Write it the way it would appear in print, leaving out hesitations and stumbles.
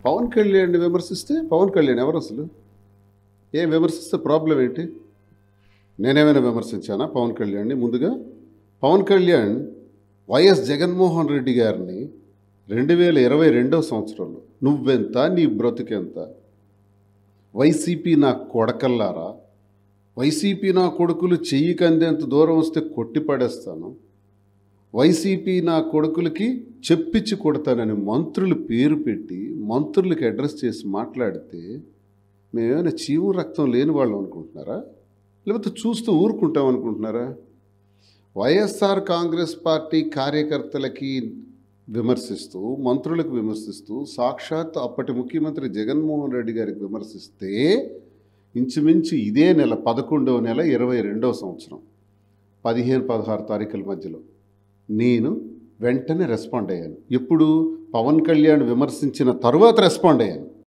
పవన్ కళ్యాణ్ని విమర్శిస్తే పవన్ కళ్యాణ్ ఎవరు అసలు? ఏం విమర్శిస్తే ప్రాబ్లం ఏంటి? నేనేమైనా విమర్శించానా పవన్ కళ్యాణ్ని? ముందుగా పవన్ కళ్యాణ్ వైఎస్ జగన్మోహన్ రెడ్డి గారిని 2022 సంవత్సరంలో నువ్వెంత నీ బ్రతుకెంత, వైసీపీ నా కొడకల్లారా, వైసీపీ నా కొడుకులు చెయ్యి కందేంత దూరం వస్తే కొట్టి పడేస్తాను, వైసీపీ నా కొడుకులకి చెప్పించి కొడతానని మంత్రులు పేరు పెట్టి మంత్రులకి అడ్రస్ చేసి మాట్లాడితే మేమేమైనా చీము రక్తం లేని వాళ్ళు అనుకుంటున్నారా? లేకపోతే చూస్తూ ఊరుకుంటాం అనుకుంటున్నారా? వైఎస్ఆర్ కాంగ్రెస్ పార్టీ కార్యకర్తలకి విమర్శిస్తూ, మంత్రులకు విమర్శిస్తూ, సాక్షాత్ అప్పటి ముఖ్యమంత్రి జగన్మోహన్ రెడ్డి గారికి విమర్శిస్తే ఇంచుమించు ఇదే నెల 11వ నెల 22వ సంవత్సరం 15-16 తారీఖుల మధ్యలో నేను వెంటనే రెస్పాండ్ అయ్యాను. ఎప్పుడు? పవన్ కళ్యాణ్ విమర్శించిన తరువాత రెస్పాండ్ అయ్యాను.